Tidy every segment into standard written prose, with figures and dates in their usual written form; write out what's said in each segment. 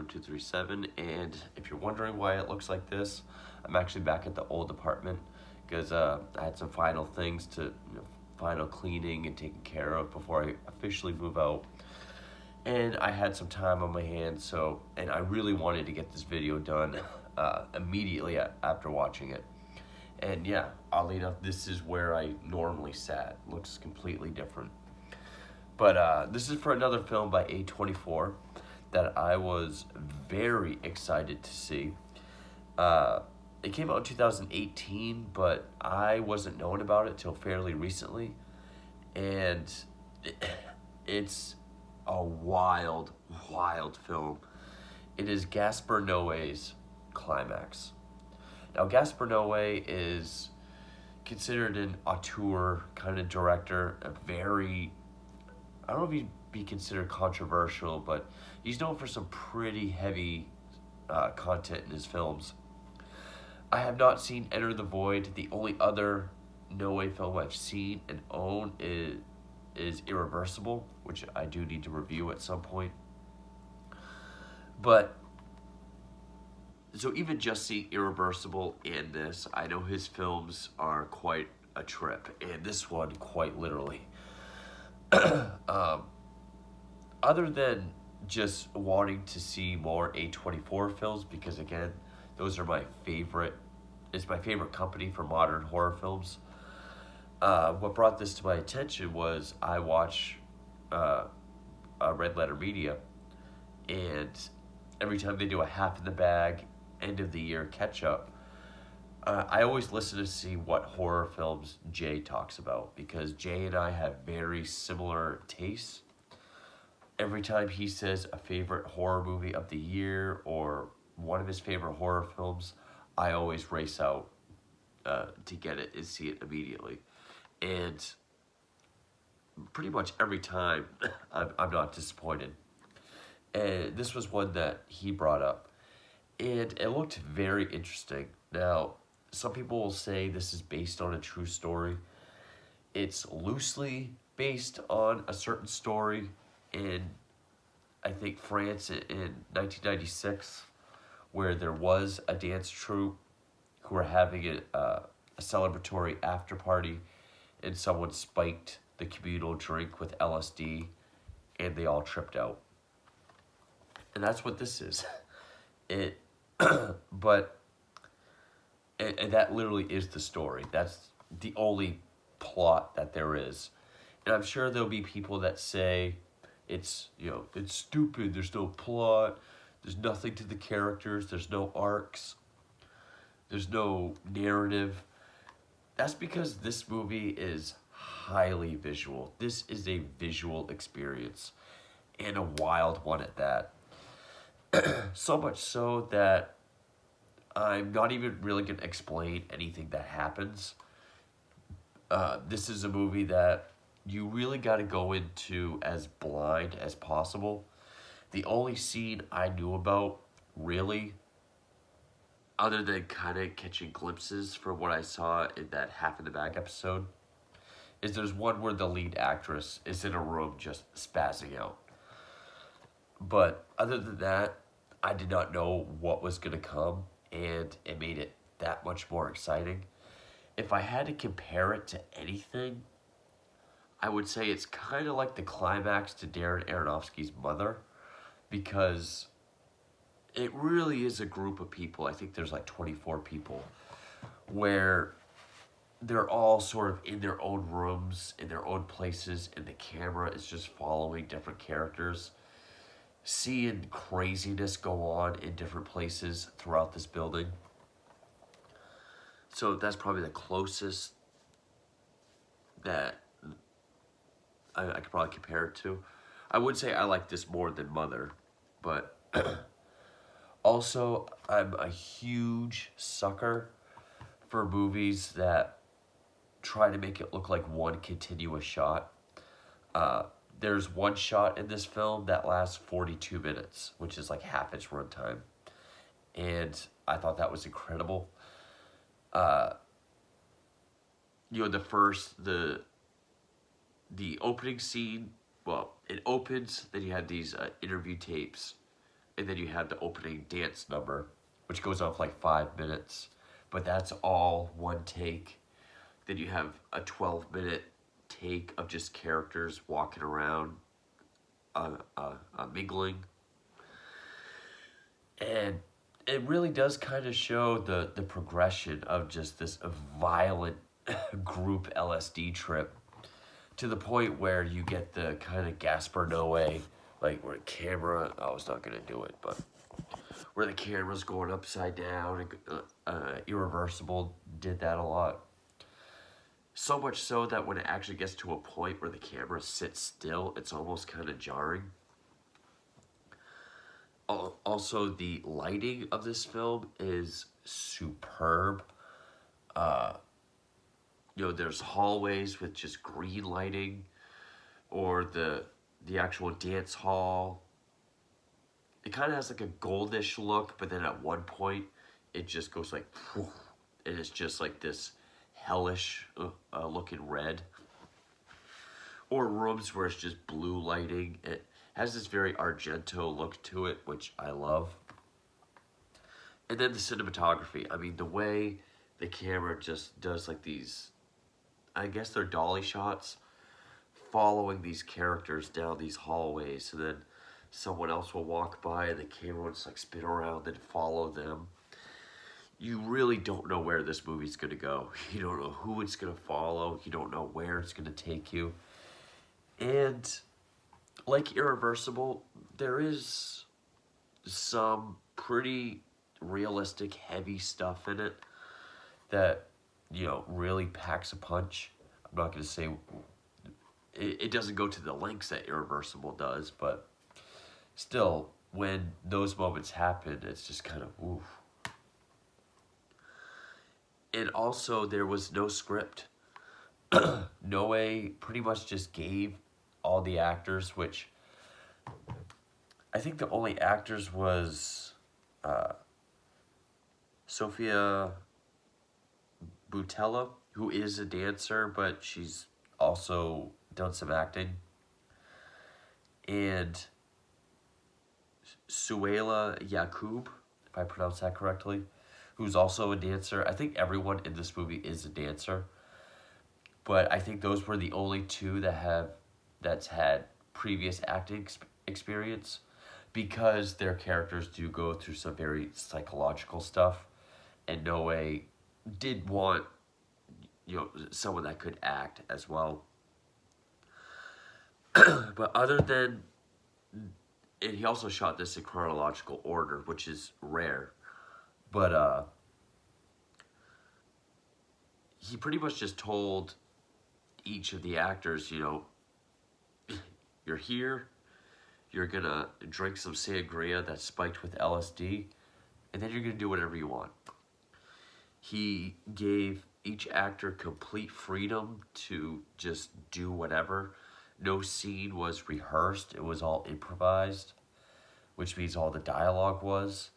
Adam237, and if you're wondering why it looks like this, I'm actually back at the old apartment because I had some final things to, final cleaning and taking care of before I officially move out. And I had some time on my hands, and I really wanted to get this video done immediately after watching it. And yeah, oddly enough, this is where I normally sat. Looks completely different. But this is for another film by A24 that I was very excited to see. It came out in 2018, but I wasn't knowing about it till fairly recently. And it's a wild, wild film. It is Gaspar Noé's Climax. Now, Gaspar Noé is considered an auteur kind of director, I don't know if he'd be considered controversial, but he's known for some pretty heavy content in his films. I have not seen Enter the Void. The only other Noé film I've seen and own is Irreversible, which I do need to review at some point. But so even just seeing Irreversible and this, I know his films are quite a trip, and this one quite literally. Other than just wanting to see more A24 films, because again, those are my favorite. It's my favorite company for modern horror films. What brought this to my attention was I watch Red Letter Media, and every time they do a half in the bag, end of the year catch up, I always listen to see what horror films Jay talks about, because Jay and I have very similar tastes. Every time he says a favorite horror movie of the year or one of his favorite horror films, I always race out to get it and see it immediately. And pretty much every time, I'm not disappointed. And this was one that he brought up. And it looked very interesting. Now, some people will say this is based on a true story. It's loosely based on a certain story in, I think, France in 1996, where there was a dance troupe who were having a celebratory after party, and someone spiked the communal drink with LSD, and they all tripped out. And that's what this is. But that literally is the story. That's the only plot that there is. And I'm sure there'll be people that say it's stupid, there's no plot, there's nothing to the characters, there's no arcs, there's no narrative. That's because this movie is highly visual. This is a visual experience, and a wild one at that. So much so that I'm not even really going to explain anything that happens. This is a movie that you really got to go into as blind as possible. The only scene I knew about, really, other than kind of catching glimpses from what I saw in that Half in the Bag episode, is there's one where the lead actress is in a room just spazzing out. But other than that, I did not know what was going to come, and it made it that much more exciting. If I had to compare it to anything, I would say it's kind of like the climax to Darren Aronofsky's Mother, because it really is a group of people. I think there's like 24 people, where they're all sort of in their own rooms, in their own places, and the camera is just following different characters, seeing craziness go on in different places throughout this building. So that's probably the closest that I could probably compare it to. I would say I like this more than Mother, but also I'm a huge sucker for movies that try to make it look like one continuous shot. There's one shot in this film that lasts 42 minutes, which is like half its runtime. And I thought that was incredible. The opening scene, well, it opens, then you have these interview tapes and then you have the opening dance number, which goes on for like 5 minutes, but that's all one take. Then you have a 12-minute take of just characters walking around, mingling, and it really does kind of show the progression of just this violent group LSD trip to the point where you get the kind of Gaspar Noé, like where camera, I was not gonna do it, but where the camera's going upside down, and Irreversible did that a lot. So much so that when it actually gets to a point where the camera sits still, it's almost kind of jarring. Also, the lighting of this film is superb. There's hallways with just green lighting, or the actual dance hall. It kind of has like a goldish look, but then at one point, it just goes like, whew, and it's just like this hellish looking red. Or rooms where it's just blue lighting. It has this very Argento look to it, which I love. And then the cinematography. I mean, the way the camera just does like these, I guess they're dolly shots, following these characters down these hallways, and then someone else will walk by and the camera will just like spin around and follow them. You really don't know where this movie's gonna go. You don't know who it's gonna follow. You don't know where it's gonna take you. And like Irreversible, there is some pretty realistic, heavy stuff in it that, really packs a punch. I'm not going to say it doesn't go to the lengths that Irreversible does, but still, when those moments happen, it's just kind of oof. And also, there was no script. Noé pretty much just gave all the actors, which I think the only actors was Sofia Boutella, who is a dancer, but she's also done some acting, and Suela Yacoub, if I pronounce that correctly, who's also a dancer. I think everyone in this movie is a dancer, but I think those were the only two that's had previous acting experience, because their characters do go through some very psychological stuff, and Noé did want someone that could act as well. But other than, and he also shot this in chronological order, which is rare, but he pretty much just told each of the actors, you're here, you're gonna drink some sangria that's spiked with LSD, and then you're gonna do whatever you want. He gave each actor complete freedom to just do whatever. No scene was rehearsed, it was all improvised, which means all the dialogue was.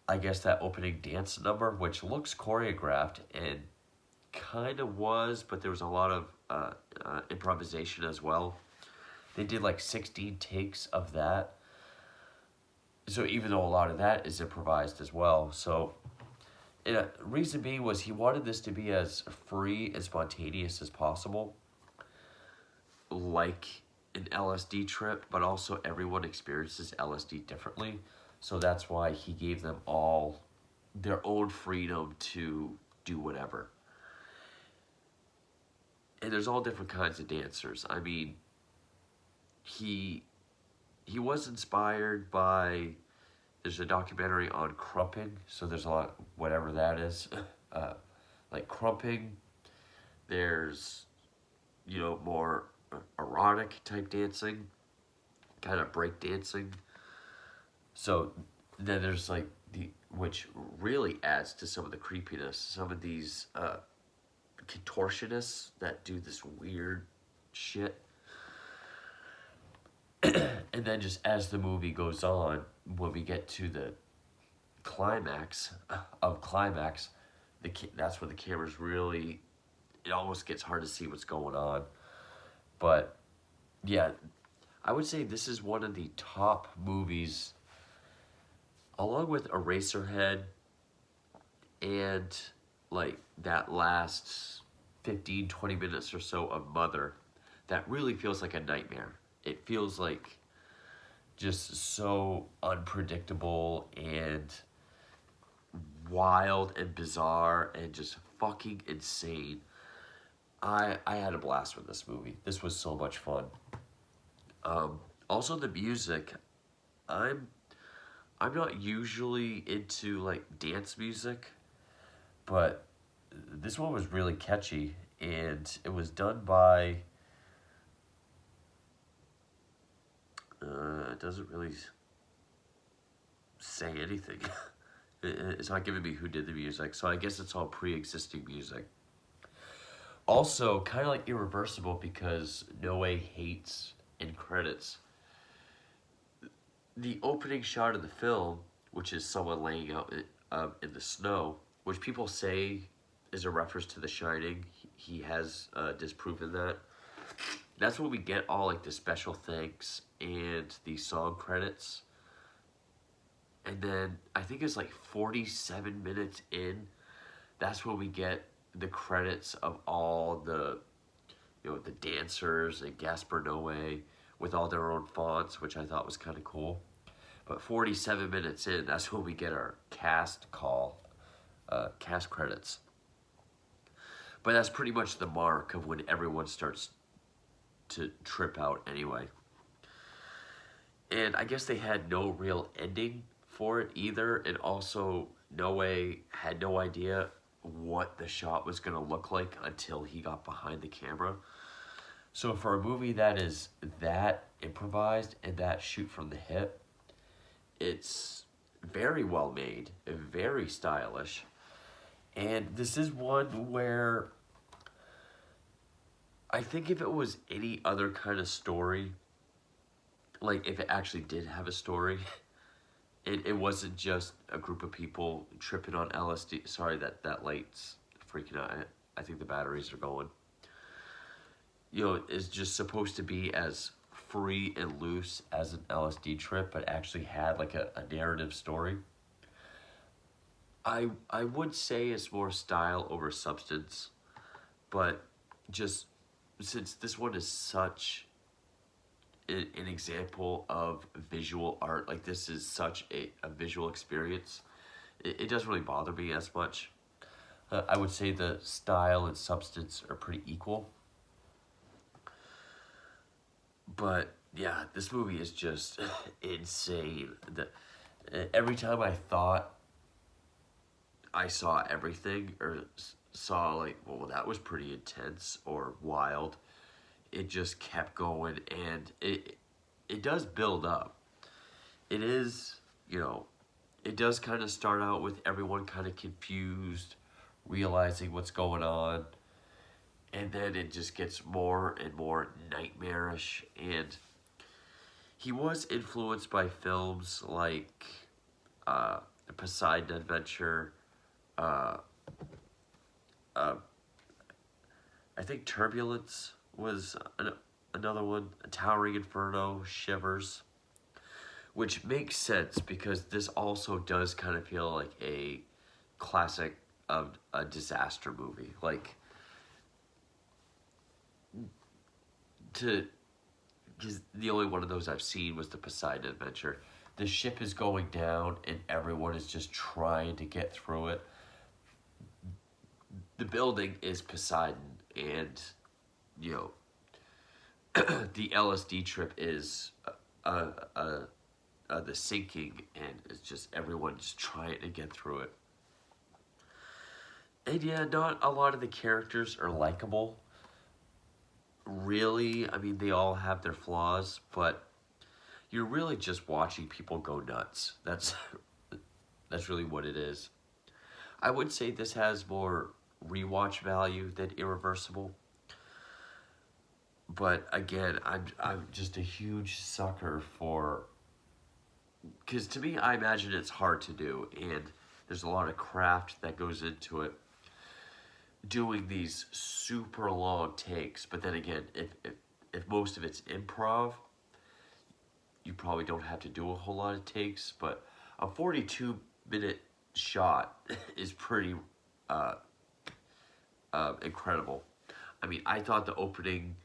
I guess that opening dance number, which looks choreographed and kind of was, but there was a lot of improvisation as well. They did like 16 takes of that. So even though a lot of that is improvised as well. So reason being was he wanted this to be as free and spontaneous as possible, like an LSD trip, but also everyone experiences LSD differently. So that's why he gave them all their own freedom to do whatever. And there's all different kinds of dancers. I mean, he was inspired by, there's a documentary on crumping, so there's a lot, whatever that is, like crumping. There's, more erotic type dancing, kind of break dancing. So then there's like which really adds to some of the creepiness, some of these contortionists that do this weird shit. And then just as the movie goes on, when we get to the climax of Climax, that's where the camera's really, it almost gets hard to see what's going on. But yeah, I would say this is one of the top movies along with Eraserhead and like that last 15, 20 minutes or so of Mother, that really feels like a nightmare. It feels like just so unpredictable and wild and bizarre and just fucking insane. I had a blast with this movie. This was so much fun. Also the music, I'm I'm not usually into like dance music, but this one was really catchy, and it was done by it doesn't really say anything. It's not giving me who did the music, so I guess it's all pre-existing music. Also, kind of like Irreversible, because No Way hates in credits. The opening shot of the film, which is someone laying out in the snow, which people say is a reference to The Shining. He has disproven that. That's when we get all like the special thanks and the song credits. And then I think it's like 47 minutes in, that's when we get the credits of all the, the dancers and Gaspar Noé with all their own fonts, which I thought was kind of cool. But 47 minutes in, that's when we get our cast credits. But that's pretty much the mark of when everyone starts to trip out anyway. And I guess they had no real ending for it either, and also Noé had no idea what the shot was going to look like until he got behind the camera. So for a movie that is that improvised and that shoot from the hip, it's very well made, very stylish. And this is one where I think if it was any other kind of story, like if it actually did have a story, it wasn't just a group of people tripping on LSD. Sorry, that light's freaking out. I think the batteries are going. It's just supposed to be as free and loose as an LSD trip, but actually had like a narrative story. I would say it's more style over substance, but just since this one is such an example of visual art, like this is such a visual experience, it doesn't really bother me as much. I would say the style and substance are pretty equal. But yeah, this movie is just insane. Every time I thought I saw everything or saw like, well, that was pretty intense or wild, it just kept going, and it does build up. It is, it does kind of start out with everyone kind of confused, realizing what's going on, and then it just gets more and more nightmarish. And he was influenced by films like Poseidon Adventure, uh, uh, I think Turbulence was another one, Towering Inferno, Shivers, which makes sense because this also does kind of feel like a classic of a disaster movie. Like, because the only one of those I've seen was the Poseidon Adventure. The ship is going down and everyone is just trying to get through it. The building is Poseidon, and you know the LSD trip is the sinking, and it's just everyone just trying to get through it. And yeah, not a lot of the characters are likable. Really, I mean, they all have their flaws, but you're really just watching people go nuts. That's really what it is. I would say this has more rewatch value than Irreversible. But again, I'm just a huge sucker for, because to me, I imagine it's hard to do, and there's a lot of craft that goes into it. Doing these super long takes, but then again, if most of it's improv, you probably don't have to do a whole lot of takes. But a 42-minute shot is pretty uh, incredible. I mean, I thought the opening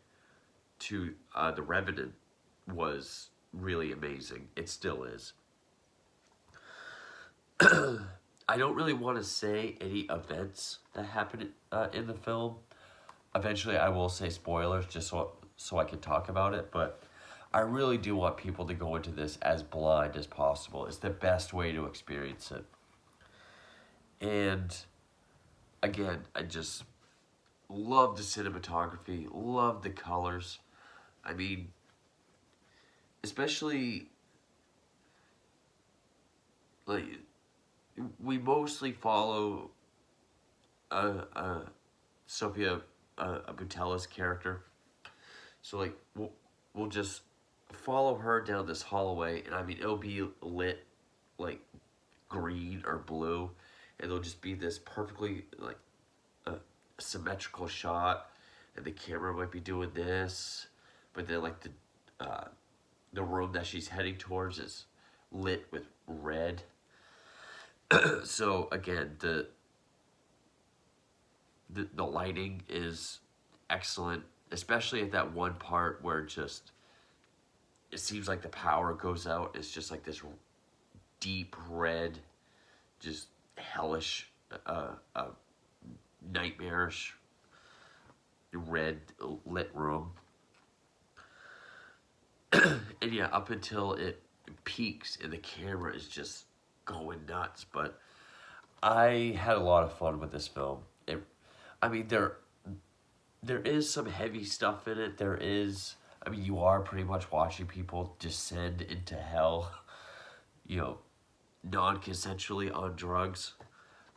to The Revenant was really amazing. It still is. I don't really want to say any events that happen in the film. Eventually, I will say spoilers just so I can talk about it. But I really do want people to go into this as blind as possible. It's the best way to experience it. And again, I just love the cinematography, love the colors. I mean, especially like we mostly follow Sophia Butella's character. So like we'll just follow her down this hallway, and I mean it'll be lit like green or blue, and there'll just be this perfectly like symmetrical shot, and the camera might be doing this, but then like the room that she's heading towards is lit with red. So again, the lighting is excellent, especially at that one part where just it seems like the power goes out. It's just like this deep red, just hellish, nightmarish red lit room. And yeah, up until it peaks and the camera is just going nuts. But I had a lot of fun with this film. I mean, there is some heavy stuff in it. There is, I mean, you are pretty much watching people descend into hell, you know, non-consensually on drugs.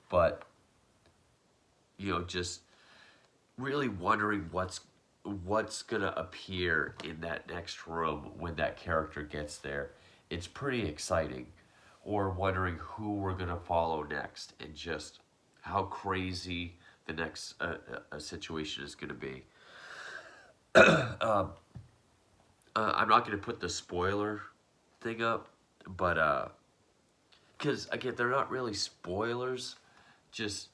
But, you know, just really wondering what's gonna appear in that next room when that character gets there. It's pretty exciting. Or wondering who we're gonna follow next, and just how crazy the next situation is gonna be. I'm not gonna put the spoiler thing up, but because again, they're not really spoilers, just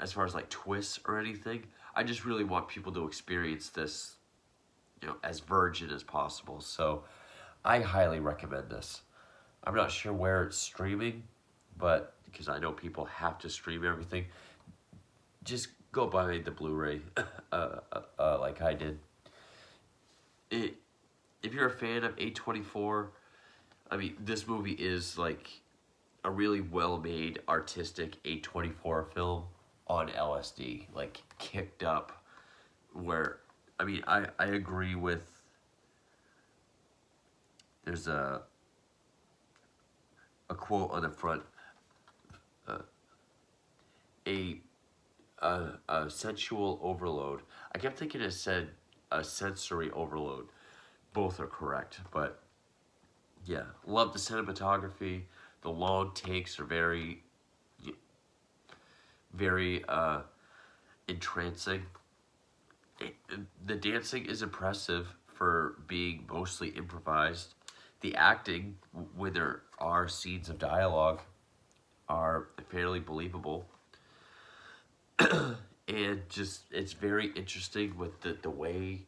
as far as like twists or anything. I just really want people to experience this, you know, as virgin as possible. So I highly recommend this. I'm not sure where it's streaming, but because I know people have to stream everything, just go buy the Blu-ray like I did. If you're a fan of A24, I mean, this movie is like a really well-made, artistic A24 film on LSD, like kicked up. Where, I mean, I agree with. There's a quote on the front. Uh, a, a sensual overload. I kept thinking it said a sensory overload. Both are correct, but yeah, love the cinematography. The long takes are very entrancing. The dancing is impressive for being mostly improvised. The acting, when there are scenes of dialogue, are fairly believable. And just it's very interesting with the way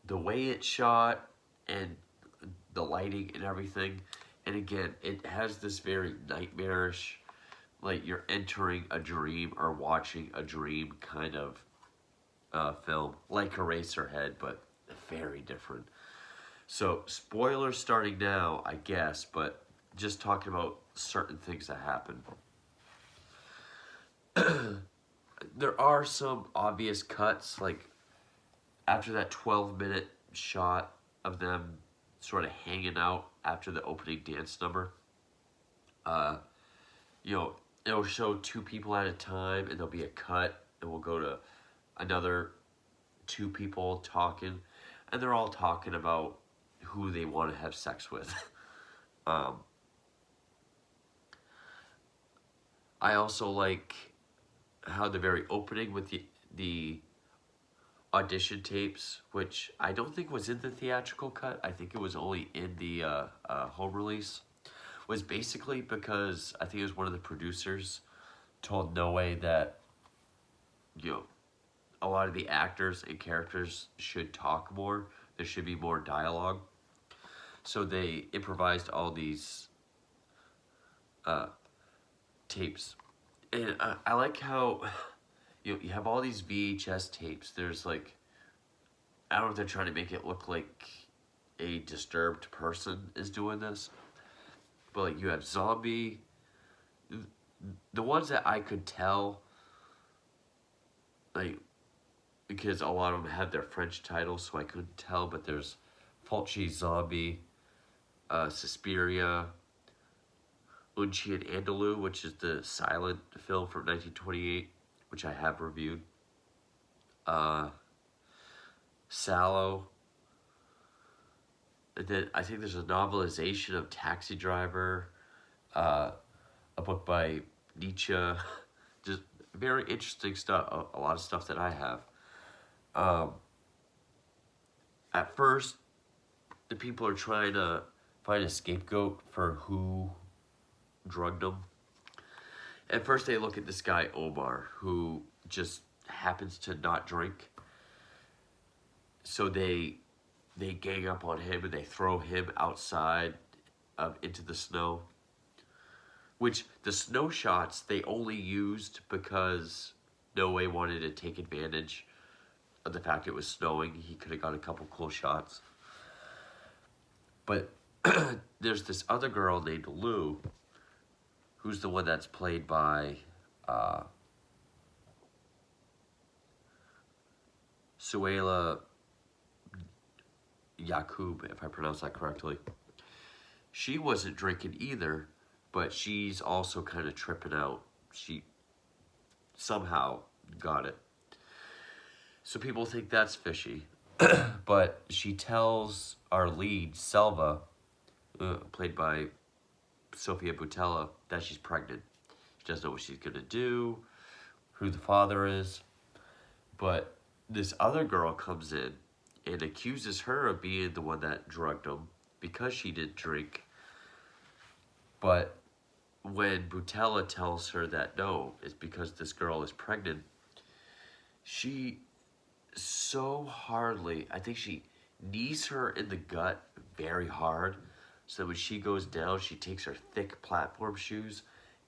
it's shot and the lighting and everything. And again, it has this very nightmarish, like you're entering a dream or watching a dream kind of film, like Eraserhead, but very different. So spoilers starting now, I guess, but just talking about certain things that happen. There are some obvious cuts, like after that 12-minute shot of them sort of hanging out after the opening dance number. Uh, you know, it'll show two people at a time, and there'll be a cut, and we'll go to another two people talking, and they're all talking about who they want to have sex with. um, I also like how the very opening with the audition tapes, which I don't think was in the theatrical cut. I think it was only in the home release, was basically because I think it was one of the producers told No Way that, you know, a lot of the actors and characters should talk more. There should be more dialogue. So they improvised all these uh, tapes. And I like how you have all these VHS tapes. There's like, I don't know if they're trying to make it look like a disturbed person is doing this, but like you have zombie. The ones that I could tell, like, because a lot of them have their French titles, so I couldn't tell, but there's Fulci Zombie, Suspiria, Un Chien Andalou, which is the silent film from 1928, which I have reviewed. Sallow. And then I think there's a novelization of Taxi Driver, uh, a book by Nietzsche. Just very interesting stuff. A lot of stuff that I have. At first, the people are trying to find a scapegoat for who drugged them. At first, they look at this guy, Omar, who just happens to not drink. So they gang up on him and they throw him outside into the snow. Which the snow shots they only used because No Way wanted to take advantage of the fact it was snowing. He could have got a couple cool shots. But there's this other girl named Lou, who's the one that's played by Suela Yakub, if I pronounce that correctly. She wasn't drinking either, but she's also kind of tripping out. She somehow got it. So people think that's fishy. But she tells our lead, Selva, played by Sofia Boutella, that she's pregnant. She doesn't know what she's going to do, who the father is. But this other girl comes in and accuses her of being the one that drugged him because she didn't drink. But when Boutella tells her that no, it's because this girl is pregnant, she so hardly, I think she knees her in the gut very hard, so when she goes down, she takes her thick platform shoes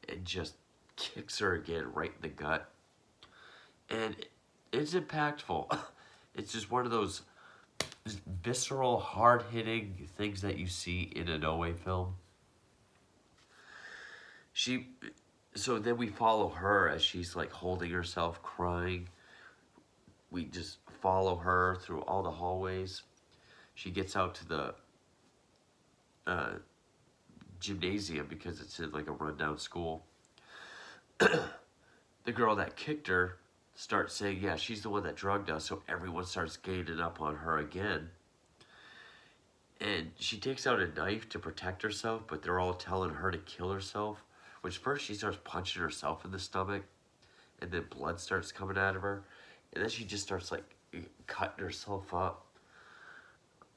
and just kicks her again right in the gut. And it's impactful. It's just one of those visceral, hard-hitting things that you see in a No Way film. So then we follow her as she's like holding herself, crying. We just follow her through all the hallways. She gets out to the gymnasium because it's in like a rundown school. The girl that kicked her starts saying, yeah, she's the one that drugged us, so everyone starts gaining up on her again. And she takes out a knife to protect herself, but they're all telling her to kill herself. Which first she starts punching herself in the stomach, and then blood starts coming out of her. And then she just starts like cutting herself up.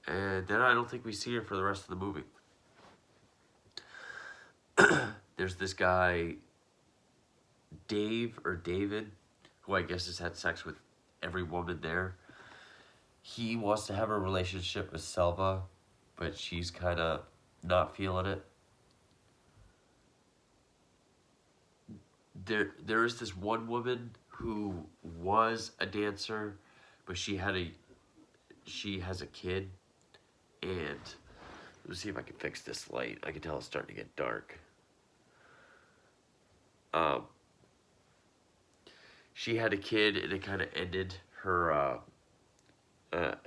And then I don't think we see her for the rest of the movie. There's this guy, Dave or David, who I guess has had sex with every woman there. He wants to have a relationship with Selva, but she's kind of not feeling it. There is this one woman who was a dancer, but she has a kid, and let's see if I can fix this light. I can tell it's starting to get dark. She had a kid, and it kind of ended her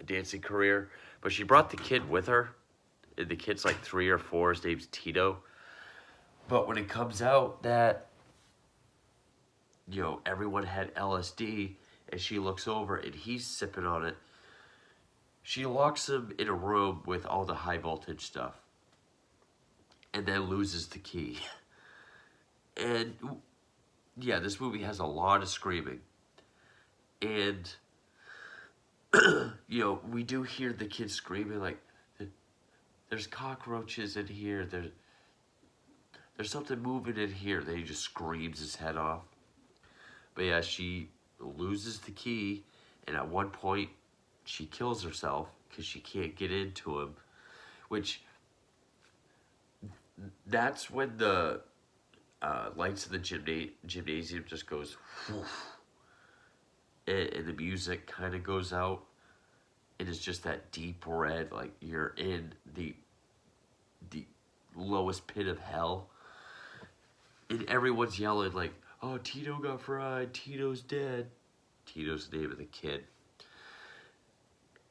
dancing career, but she brought the kid with her, and the kid's like 3 or 4. His name's Tito. But when it comes out that, you know, everyone had LSD, and she looks over and he's sipping on it, she locks him in a room with all the high voltage stuff, and then loses the key. And yeah, this movie has a lot of screaming, and you know, we do hear the kids screaming like, there's cockroaches in here, there's something moving in here. Then he just screams his head off. But yeah, she loses the key, and at one point, she kills herself because she can't get into him. Which, that's when the lights of the gymnasium just goes whoosh, and the music kind of goes out. And it's just that deep red, like you're in the lowest pit of hell. And everyone's yelling like, "Oh, Tito got fried. Tito's dead." Tito's the name of the kid.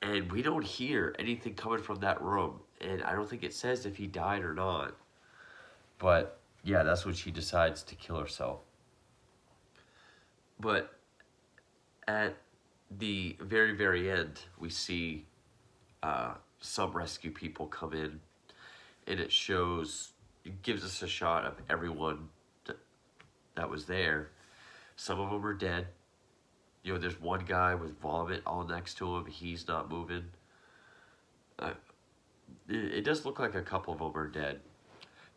And we don't hear anything coming from that room. And I don't think it says if he died or not. But yeah, that's when she decides to kill herself. But at the very, very end, we see some rescue people come in. And it gives us a shot of everyone that was there. Some of them are dead. You know, there's one guy with vomit all next to him. He's not moving. It does look like a couple of them are dead.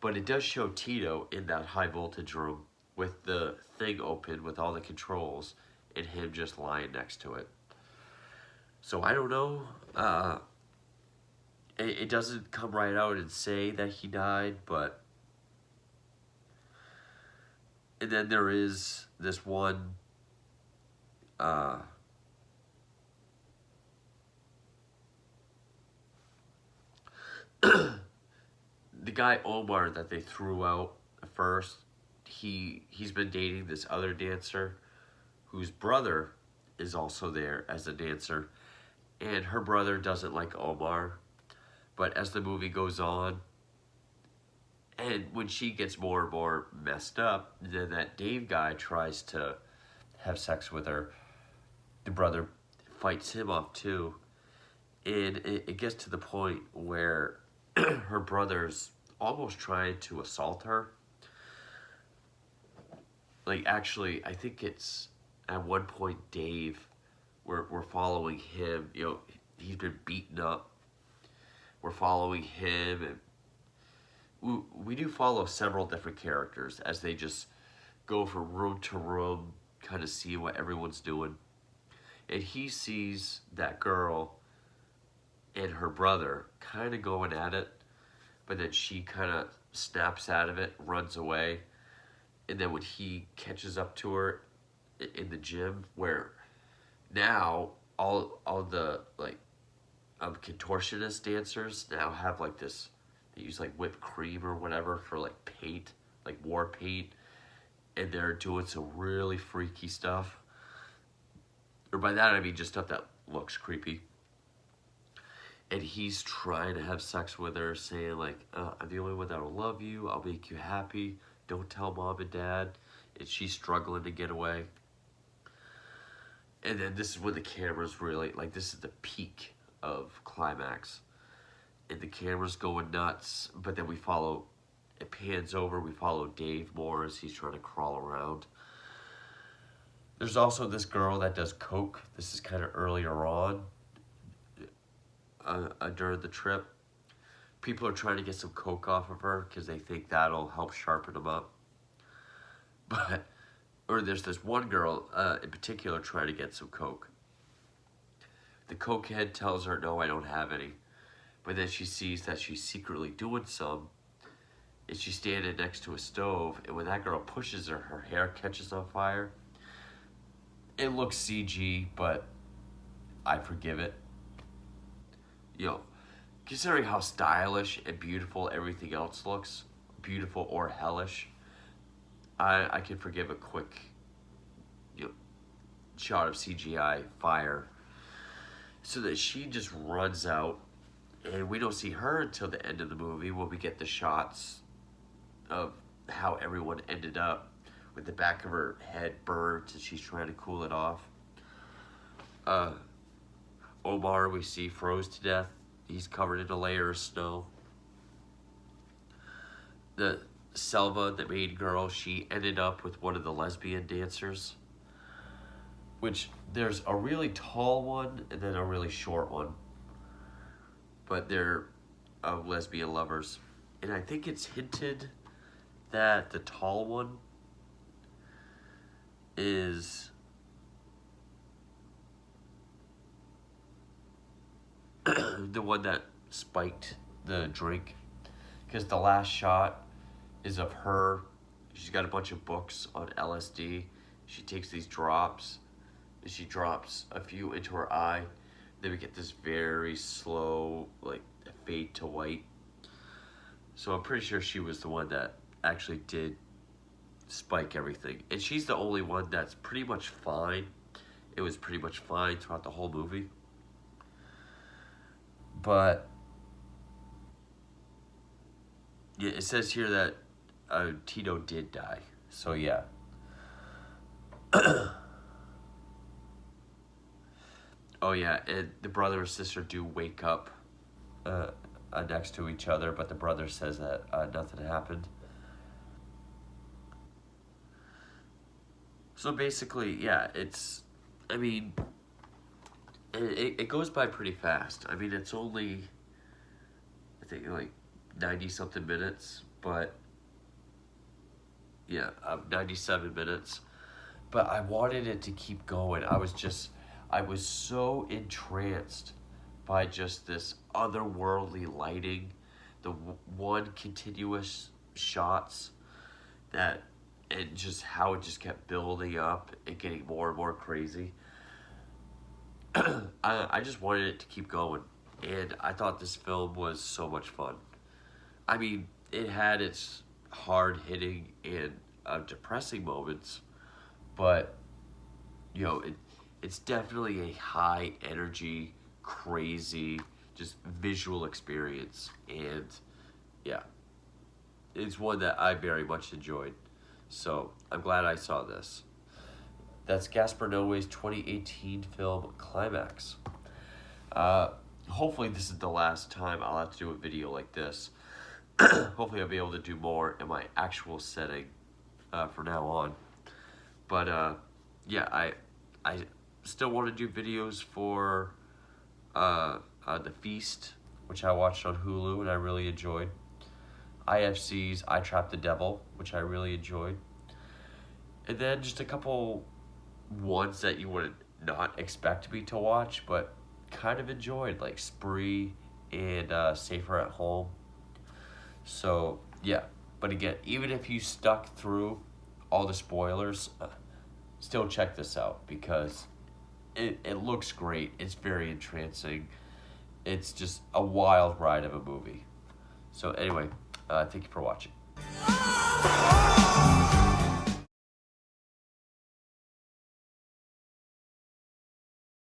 But it does show Tito in that high voltage room with the thing open with all the controls and him just lying next to it. So I don't know. It doesn't come right out and say that he died, but... And then there is this one... the guy Omar that they threw out first, he's been dating this other dancer whose brother is also there as a dancer, and her brother doesn't like Omar. But as the movie goes on, and when she gets more and more messed up, then that Dave guy tries to have sex with her. The brother fights him off too, and it gets to the point where her brother's almost trying to assault her. Like, actually, I think it's at one point Dave, we're following him. You know, he's been beaten up. We're following him, and we do follow several different characters as they just go from room to room, kind of see what everyone's doing. And he sees that girl and her brother kind of going at it, but then she kind of snaps out of it, runs away. And then when he catches up to her in the gym, where now all the like contortionist dancers now have like this, they use like whipped cream or whatever for like paint, like war paint, and they're doing some really freaky stuff. Or by that I mean just stuff that looks creepy. And he's trying to have sex with her, saying like, I'm the only one that'll love you, I'll make you happy, don't tell mom and dad. And she's struggling to get away. And then this is when the camera's really, like, this is the peak of Climax. And the camera's going nuts, but then it pans over, we follow Dave more as he's trying to crawl around. There's also this girl that does coke. This is kind of earlier on during the trip. People are trying to get some coke off of her because they think that'll help sharpen them up. Or there's this one girl in particular trying to get some coke. The cokehead tells her, no, I don't have any. But then she sees that she's secretly doing some, and she's standing next to a stove, and when that girl pushes her, her hair catches on fire. It looks CG, but I forgive it. You know, considering how stylish and beautiful everything else looks, beautiful or hellish, I can forgive a quick, you know, shot of CGI fire. So that she just runs out, and we don't see her until the end of the movie when we get the shots of how everyone ended up with the back of her head burnt and she's trying to cool it off. Omar, we see, froze to death. He's covered in a layer of snow. The Selva, the main girl, she ended up with one of the lesbian dancers. Which, there's a really tall one and then a really short one. But they're lesbian lovers. And I think it's hinted that the tall one is the one that spiked the drink, because the last shot is of her. She's got a bunch of books on LSD. She takes these drops, and she drops a few into her eye. Then we get this very slow, like, fade to white. So I'm pretty sure she was the one that actually did spike everything. And she's the only one that's pretty much fine. It was pretty much fine throughout the whole movie. But yeah, it says here that Tito did die. So yeah. Oh yeah, and the brother and sister do wake up next to each other, but the brother says that nothing happened. So basically, yeah, I mean, it goes by pretty fast. I mean, it's only, I think, like 90 something minutes, but yeah, 97 minutes. But I wanted it to keep going. I was so entranced by just this otherworldly lighting, the one continuous shots that, and just how it just kept building up and getting more and more crazy. I just wanted it to keep going, and I thought this film was so much fun. I mean, it had its hard hitting and depressing moments, but you know, it's definitely a high energy, crazy, just visual experience, and yeah, it's one that I very much enjoyed. So I'm glad I saw this. That's Gaspar Noé's 2018 film Climax. Hopefully this is the last time I'll have to do a video like this. Hopefully I'll be able to do more in my actual setting from now on. But yeah, I still want to do videos for The Feast, which I watched on Hulu and I really enjoyed. IFC's I Trapped the Devil, which I really enjoyed. And then just a couple ones that you would not expect me to watch, but kind of enjoyed, like Spree and Safer at Home. So, yeah. But again, even if you stuck through all the spoilers, still check this out because it looks great. It's very entrancing. It's just a wild ride of a movie. So anyway, thank you for watching.